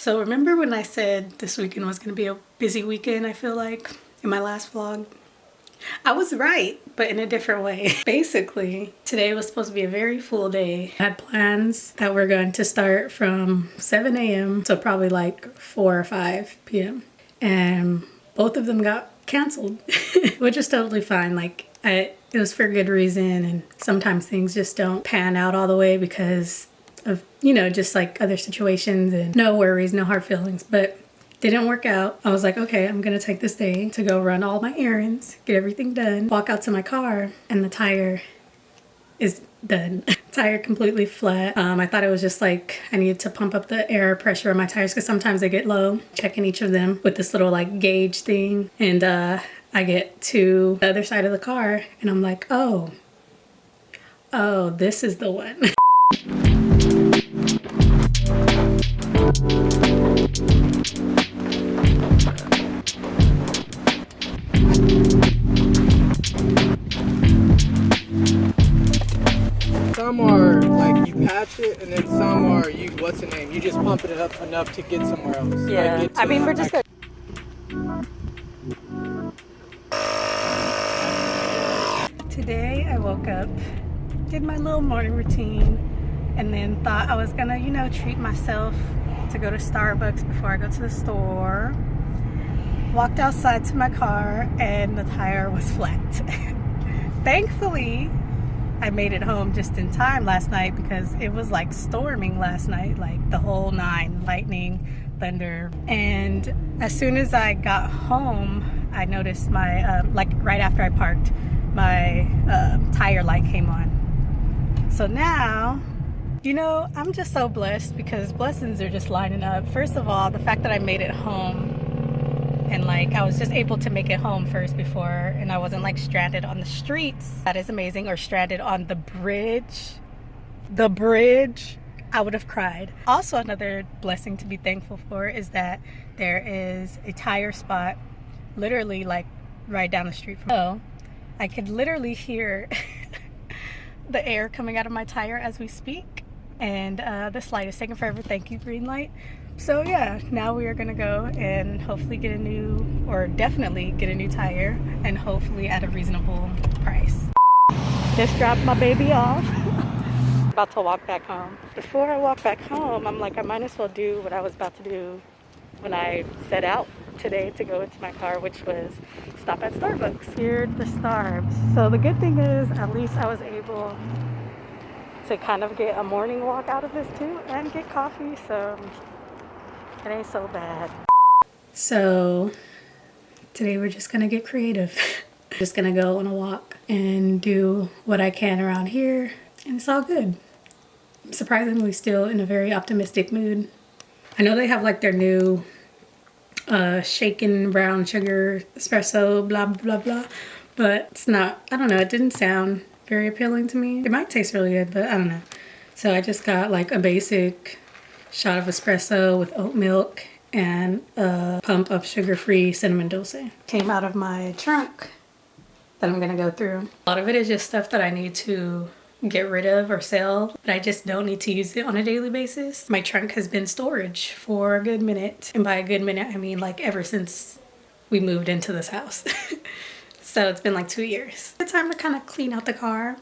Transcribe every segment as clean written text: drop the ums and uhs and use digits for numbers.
So remember when I said this weekend was going to be a busy weekend, I feel like, in my last vlog? I was right, but in a different way. Basically, today was supposed to be a very full day. I had plans that were going to start from 7 a.m. to probably like 4 or 5 p.m. And both of them got canceled, which is totally fine. Like, it was for good reason, and sometimes things just don't pan out all the way because of, you know, just like other situations, and no worries, no hard feelings. But didn't work out. I was like, okay, I'm gonna take this day to go run all my errands, get everything done, walk out to my car, and the tire is done. Tire completely flat. I thought it was just like I needed to pump up the air pressure on my tires because sometimes they get low. Checking each of them with this little like gauge thing, and I get to the other side of the car and I'm like, oh, this is the one. Some are like you patch it, and then some are you, what's the name? You just pump it up enough to get somewhere else. Yeah, like I mean, we're just gonna... Today I woke up, did my little morning routine, and then thought I was gonna, you know, treat myself to go to Starbucks before I go to the store. Walked outside to my car and the tire was flat. Thankfully, I made it home just in time last night because it was like storming last night, like the whole nine, lightning, thunder. And as soon as I got home, I noticed my, like right after I parked, my tire light came on. So now, you know, I'm just so blessed because blessings are just lining up. First of all, the fact that I made it home, and like I was just able to make it home first before, and I wasn't like stranded on the streets. That is amazing. Or stranded on the bridge. The bridge. I would have cried. Also, another blessing to be thankful for is that there is a tire spot literally like right down the street from me. So I could literally hear the air coming out of my tire as we speak. And this light is taking forever. Thank you, green light. So yeah, now we are gonna go and hopefully get a new, or definitely get a new tire, and hopefully at a reasonable price. Just dropped my baby off. About to walk back home. Before I walk back home, I'm like, I might as well do what I was about to do when I set out today to go into my car, which was stop at Starbucks. Here's the Starbs. So the good thing is, at least I was able to kind of get a morning walk out of this too, and get coffee, so it ain't so bad. So today we're just gonna get creative. Just gonna go on a walk and do what I can around here, and it's all good. I'm surprisingly still in a very optimistic mood. I know they have like their new shaken brown sugar espresso blah blah blah, but it's not, I don't know, it didn't sound very appealing to me. It might taste really good, but I don't know. So I just got like a basic shot of espresso with oat milk and a pump of sugar-free cinnamon dulce. Came out of my trunk that I'm gonna go through. A lot of it is just stuff that I need to get rid of or sell, but I just don't need to use it on a daily basis. My trunk has been storage for a good minute, and by a good minute I mean like ever since we moved into this house. So it's been like 2 years. It's time to kind of clean out the car,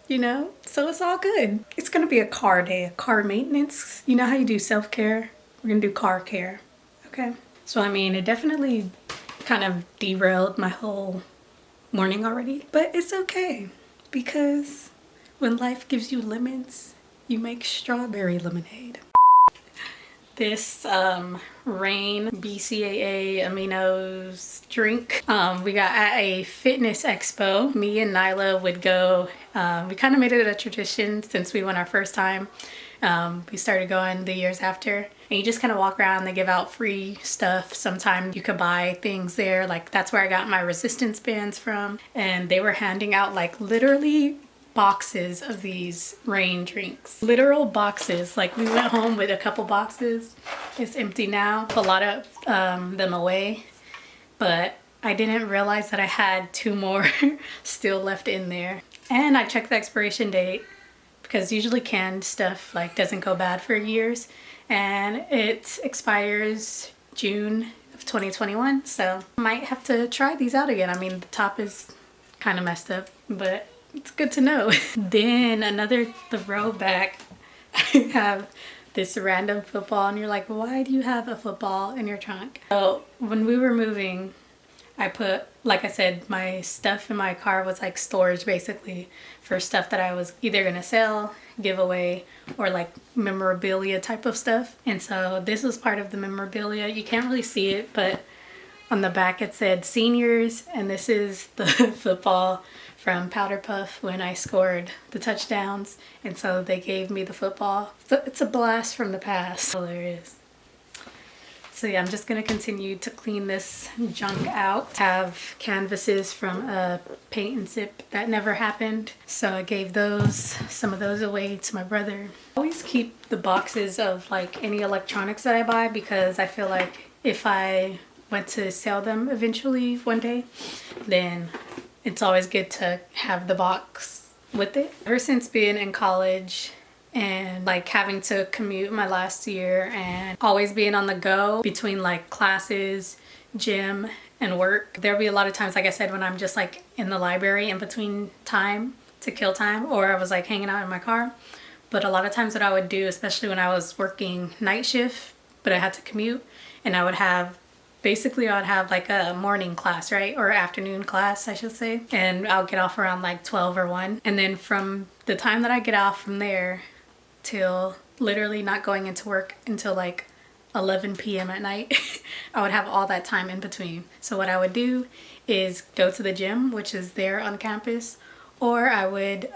you know? So it's all good. It's gonna be a car day, a car maintenance. You know how you do self-care? We're gonna do car care, okay? So I mean, it definitely kind of derailed my whole morning already, but it's okay because when life gives you lemons, you make strawberry lemonade. This Rain BCAA aminos drink we got at a fitness expo. Me and Nyla would go. We kind of made it a tradition since we went our first time. We started going the years after, and you just kind of walk around. They give out free stuff. Sometimes you could buy things there, like that's where I got my resistance bands from, and they were handing out like literally boxes of these Rain drinks. Literal boxes. Like we went home with a couple boxes. It's empty now. A lot of them away, but I didn't realize that I had 2 more still left in there. And I checked the expiration date because usually canned stuff like doesn't go bad for years, and it expires June of 2021, so might have to try these out again. I mean, the top is kind of messed up, but it's good to know. Then another throwback, I have this random football, and you're like, why do you have a football in your trunk? So when we were moving, I put, like I said, my stuff in my car was like storage basically for stuff that I was either gonna sell, give away, or like memorabilia type of stuff. And so this was part of the memorabilia. You can't really see it, but on the back it said seniors, and this is the football from Powder Puff when I scored the touchdowns, and so they gave me the football. So it's a blast from the past. Hilarious. So yeah, I'm just gonna continue to clean this junk out. Have canvases from a paint and sip that never happened, so I gave some of those away to my brother. I always keep the boxes of like any electronics that I buy, because I feel like if I went to sell them eventually one day, then it's always good to have the box with it. Ever since being in college and like having to commute my last year and always being on the go between like classes, gym, and work, there'll be a lot of times, like I said, when I'm just like in the library in between time to kill time, or I was like hanging out in my car. But a lot of times what I would do, especially when I was working night shift but I had to commute, and I would have like a morning class, right? Or afternoon class, I should say. And I'll get off around like 12 or 1. And then from the time that I get off from there till literally not going into work until like 11 p.m. at night, I would have all that time in between. So what I would do is go to the gym, which is there on campus, or I would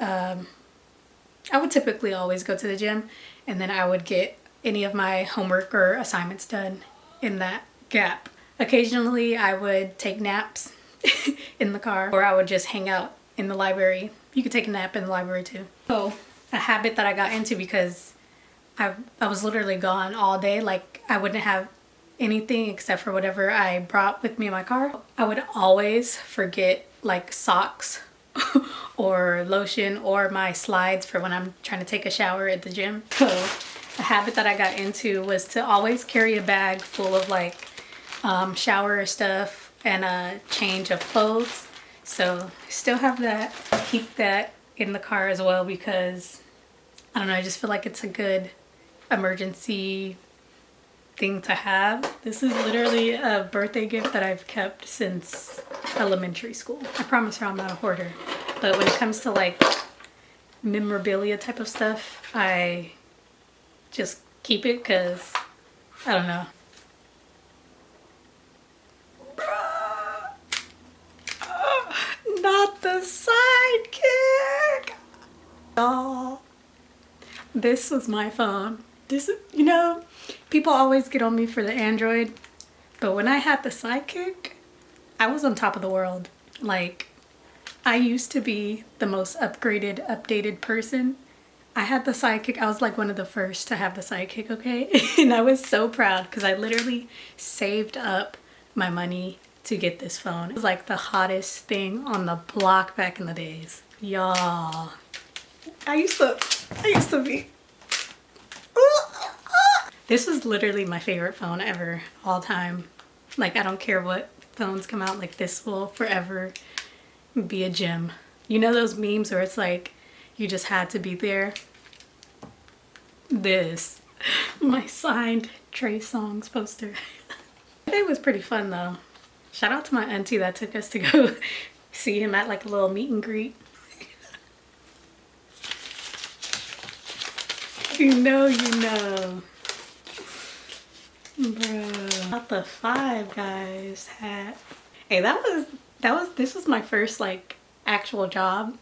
typically always go to the gym, and then I would get any of my homework or assignments done in that gap. Occasionally I would take naps in the car, or I would just hang out in the library. You could take a nap in the library too. So a habit that I got into, because I was literally gone all day, like I wouldn't have anything except for whatever I brought with me in my car. I would always forget like socks or lotion or my slides for when I'm trying to take a shower at the gym. So a habit that I got into was to always carry a bag full of like shower stuff and a change of clothes. So I still have that. Keep that in the car as well, because I don't know, I just feel like it's a good emergency thing to have. This is literally a birthday gift that I've kept since elementary school. I promise her I'm not a hoarder, but when it comes to like memorabilia type of stuff, I just keep it because I don't know. Not the sidekick! Oh, this was my phone. This, you know, people always get on me for the Android, but when I had the sidekick, I was on top of the world. Like, I used to be the most upgraded, updated person. I had the sidekick. I was like one of the first to have the sidekick, okay? And I was so proud because I literally saved up my money to get this phone. It was like the hottest thing on the block back in the days. Y'all, I used to be. This was literally my favorite phone ever, all time. Like, I don't care what phones come out, like this will forever be a gem. You know those memes where it's like, you just had to be there? This, my signed Trey Songz poster. It was pretty fun though. Shout out to my auntie that took us to go see him at like a little meet and greet. You know. Bro, not the Five Guys hat. Hey, this was my first like actual job,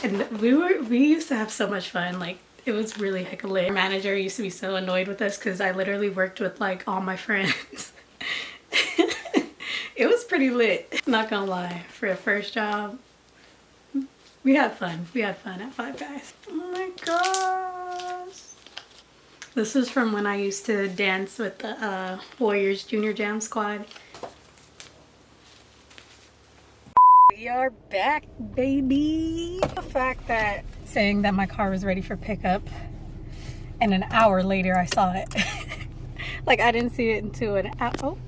and we used to have so much fun. Like, it was really heck lit. Our manager used to be so annoyed with us because I literally worked with like all my friends. It was pretty lit, not gonna lie. For a first job, we had fun. We had fun at Five Guys. Oh my gosh. This is from when I used to dance with the Warriors Junior Jam Squad. We are back, baby. The fact that saying that my car was ready for pickup, and an hour later I saw it. Like, I didn't see it until an hour. Oh,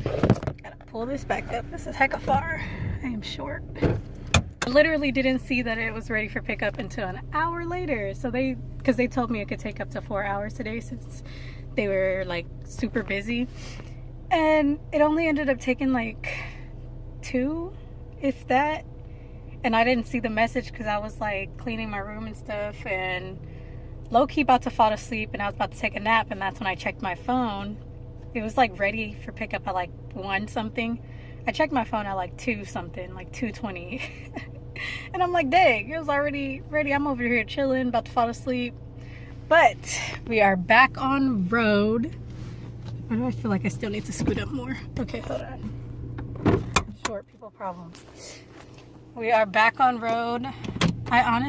gotta pull this back up. This is hecka far. I am short. I literally didn't see that it was ready for pickup until an hour later. So because they told me it could take up to 4 hours today since they were like super busy. And it only ended up taking like 2, if that. And I didn't see the message because I was like cleaning my room and stuff and low-key about to fall asleep, and I was about to take a nap, and that's when I checked my phone. It was like ready for pickup at like 1 something. I checked my phone at like 2 something, like 2:20. And I'm like, dang, it was already ready. I'm over here chilling, about to fall asleep. But we are back on road. Why do I feel like I still need to scoot up more? Okay, hold on. Short people problems. We are back on road. I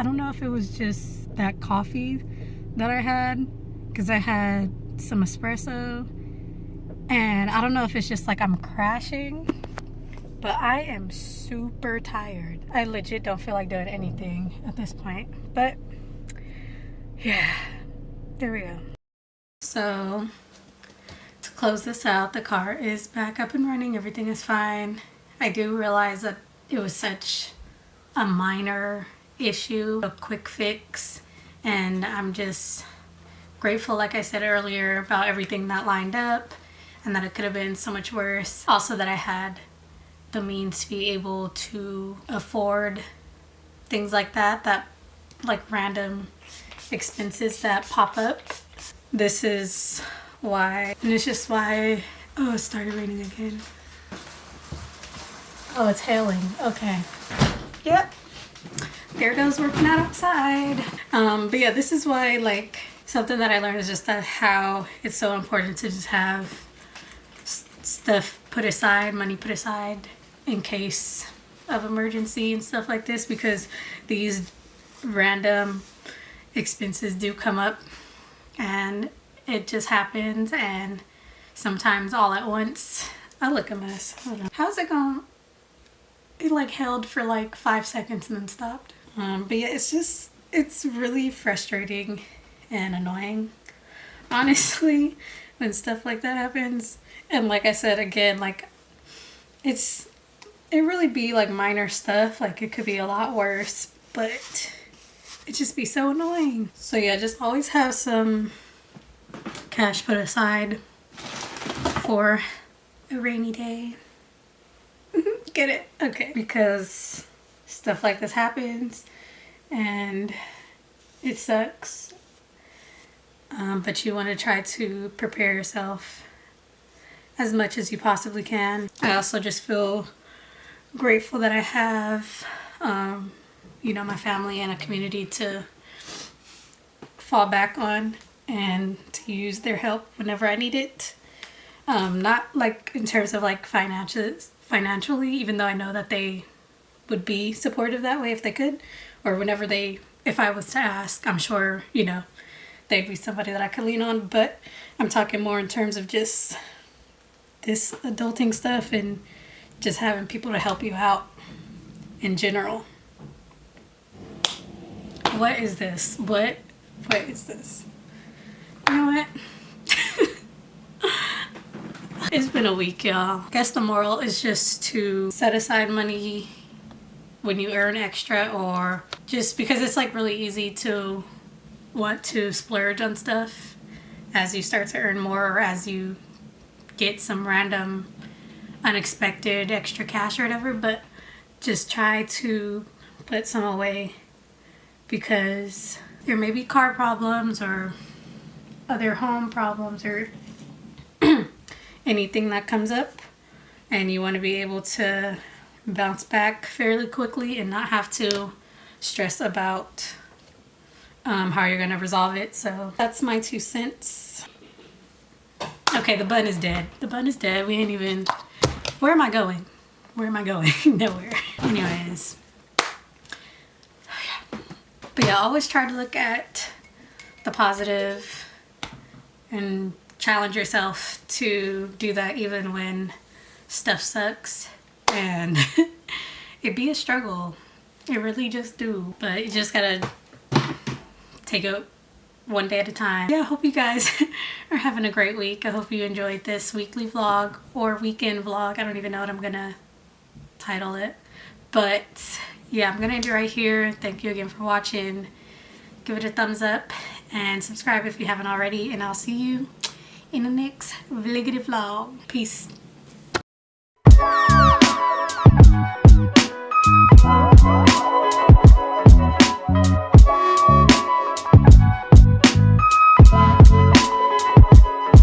don't know if it was just that coffee that I had, because I had some espresso, and I don't know if it's just like I'm crashing, but I am super tired. I legit don't feel like doing anything at this point, but yeah, there we go. So to close this out, the car is back up and running. Everything is fine. I do realize that it was such a minor issue, a quick fix, and I'm just grateful, like I said earlier, about everything that lined up, and that it could have been so much worse. Also that I had the means to be able to afford things like that like random expenses that pop up. This is why, and it's just why, oh, it started raining again. Oh, it's hailing. Okay. Yep. There goes working out outside. But yeah, this is why, like, something that I learned is just that how it's so important to just have stuff put aside, money put aside in case of emergency and stuff like this, because these random expenses do come up and it just happens, and sometimes all at once. I look a mess. Hold on. How's it going? It like held for like 5 seconds and then stopped. But yeah, it's really frustrating and annoying, honestly, when stuff like that happens. And like I said, again, like it really be like minor stuff. Like it could be a lot worse, but it just be so annoying. So yeah, just always have some cash put aside for a rainy day. Get it? Okay. Because stuff like this happens and it sucks. But you want to try to prepare yourself as much as you possibly can. I also just feel grateful that I have, my family and a community to fall back on and to use their help whenever I need it. Not like in terms of like financially, even though I know that they would be supportive that way if they could, or if I was to ask, I'm sure, they'd be somebody that I could lean on. But I'm talking more in terms of just this adulting stuff and just having people to help you out in general. What is this? What is this? You know what? It's been a week, y'all. I guess the moral is just to set aside money when you earn extra, or just because it's like really easy to want to splurge on stuff as you start to earn more, or as you get some random unexpected extra cash or whatever. But just try to put some away, because there may be car problems or other home problems or anything that comes up, and you want to be able to bounce back fairly quickly and not have to stress about how you're going to resolve it. So that's my 2 cents. Okay, the bun is dead. The bun is dead. We ain't even... Where am I going? Nowhere. Anyways. But yeah, always try to look at the positive and challenge yourself to do that even when stuff sucks, and it'd be a struggle. It really just do. But you just gotta take it one day at a time. Yeah, I hope you guys are having a great week. I hope you enjoyed this weekly vlog or weekend vlog. I don't even know what I'm gonna title it. But yeah, I'm gonna end it right here. Thank you again for watching. Give it a thumbs up and subscribe if you haven't already. And I'll see you in the next vlog. Peace.